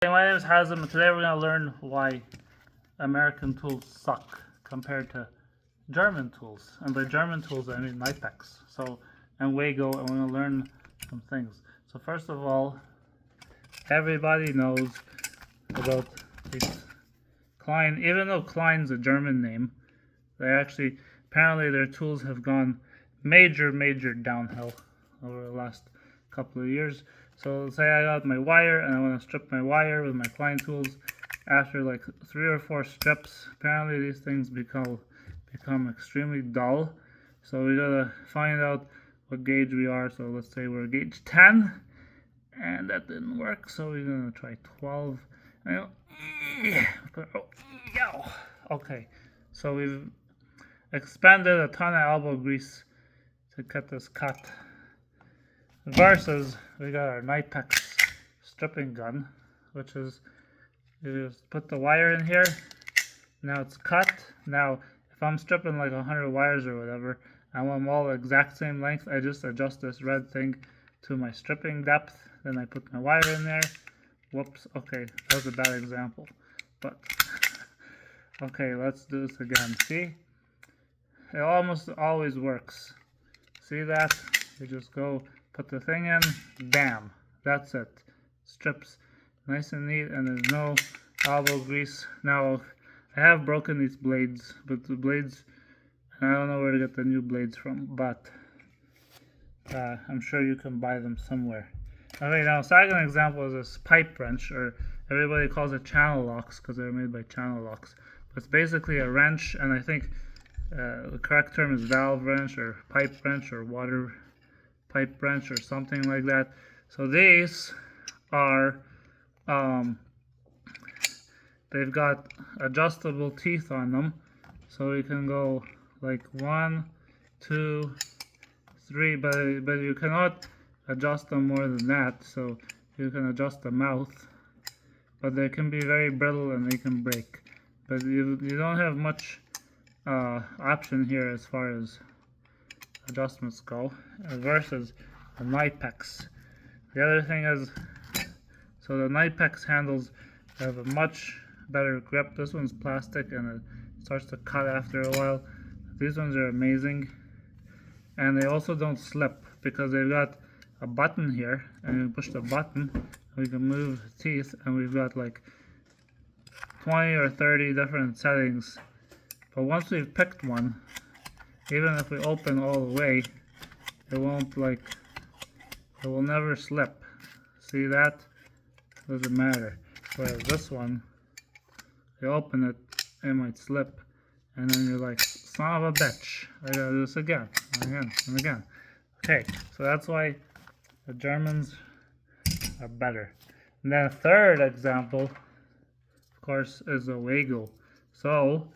Hey, my name is Hazem, and today we're going to learn why American tools suck compared to German tools. And by German tools, I mean Knipex. And Wago, and we're going to learn some things. So first of all, everybody knows about these Klein. Even though Klein's a German name, apparently their tools have gone major downhill over the last couple of years. So say I got my wire and I want to strip my wire with my Klein tools. After like 3 or 4 strips, apparently these things become extremely dull. So we gotta find out what gauge we are. So let's say we're gauge 10, and that didn't work. So we're gonna try 12. Okay, so we've expended a ton of elbow grease to get this cut. Versus we got our Knipex stripping gun, which is you just put the wire in here. Now it's cut. Now if I'm stripping like 100 wires or whatever, I want them all the exact same length. I just adjust this red thing to my stripping depth. Then I put my wire in there. Whoops. Okay, that was a bad example. But okay, let's do this again. See? It almost always works. See that? You just go put the thing in, bam, that's it. Strips nice and neat, and there's no elbow grease. Now, I have broken these blades, but the blades, I don't know where to get the new blades from, but I'm sure you can buy them somewhere. Okay, now second example is this pipe wrench, or everybody calls it channel locks because they're made by channel locks. But it's basically a wrench, and I think the correct term is valve wrench, or pipe wrench, or water pipe wrench, or something like that. So these are they've got adjustable teeth on them, so you can go like 1, 2, 3, but you cannot adjust them more than that. So you can adjust the mouth, but they can be very brittle and they can break. But you don't have much option here as far as adjustments go versus the Knipex. The other thing is, so the Knipex handles have a much better grip. This one's plastic and it starts to cut after a while. These ones are amazing, and they also don't slip because they've got a button here, and you push the button, we can move the teeth, and we've got like 20 or 30 different settings. But once we've picked one, even if we open all the way, it will never slip. See that? Doesn't matter. Whereas this one, you open it, it might slip, and then you're like, son of a bitch, I gotta do this again, and again. Okay, so that's why the Germans are better. And then a third example, of course, is the Wago. So,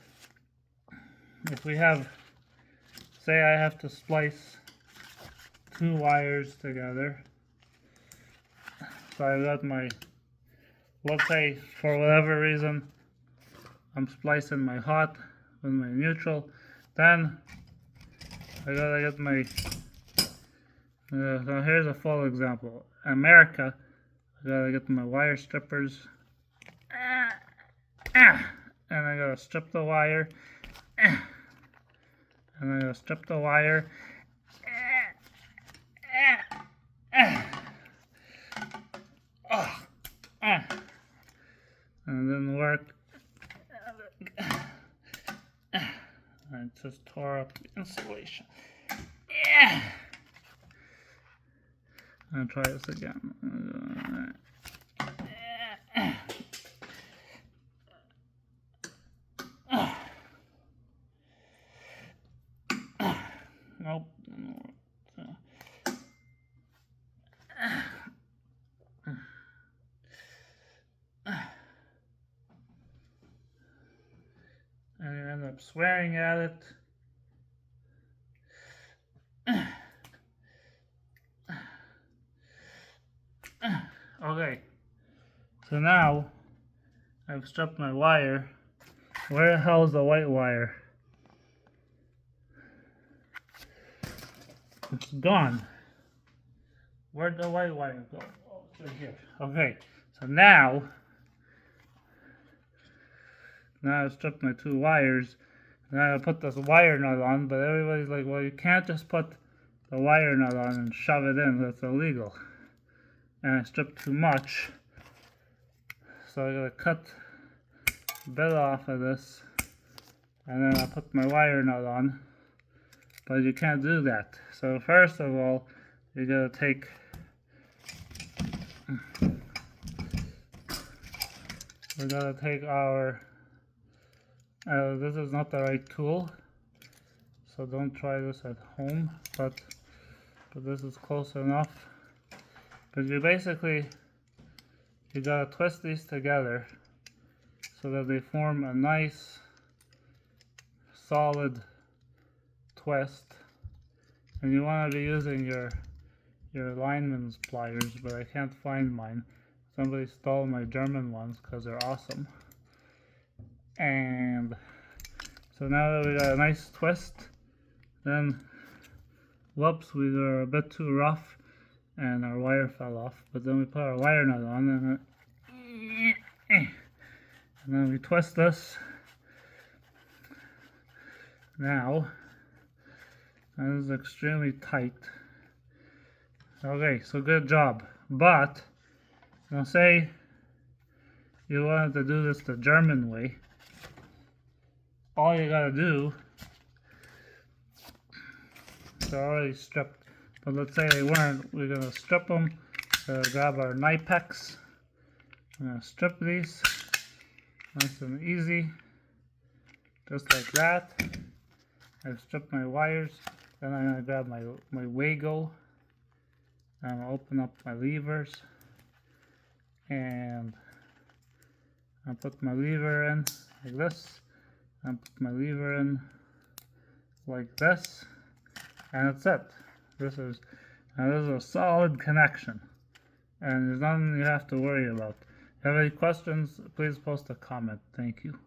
if we have, say I have to splice 2 wires together. So I got my, let's say for whatever reason, I'm splicing my hot with my neutral. Then I gotta get my, so here's a full example. America, I gotta get my wire strippers. And I gotta strip the wire. And I gotta strip the wire. And it didn't work. I just tore up the insulation. I'll try this again. Nope. And you end up swearing at it. Okay, so now I've stripped my wire. Where the hell is the white wire? It's gone. Where'd the white wire go? Oh, it's right here. Okay, so now Now I stripped my 2 wires. Now I put this wire nut on, but everybody's like, well, you can't just put the wire nut on and shove it in. That's illegal. And I stripped too much. So I gotta cut a bit off of this. And then I put my wire nut on. But you can't do that. So first of all, you gotta take our this is not the right tool, so don't try this at home, but this is close enough. But you gotta twist these together so that they form a nice solid twist. And you want to be using your lineman's pliers, but I can't find mine. Somebody stole my German ones because they're awesome. And so now that we got a nice twist, then whoops, we were a bit too rough and our wire fell off. But then we put our wire nut on and then we twist this. Now that is extremely tight. Okay, so good job. But now say you wanted to do this the German way. All you gotta do, they're already stripped, but let's say they weren't, we're gonna strip them. Grab our Knipex. I'm gonna strip these nice and easy, just like that. I've stripped my wires. Then I'm gonna grab my Wiha and I'll open up my levers, and I'll put my lever in like this. And put my lever in like this, and that's it. This is a solid connection, and there's nothing you have to worry about. If you have any questions, please post a comment. Thank you.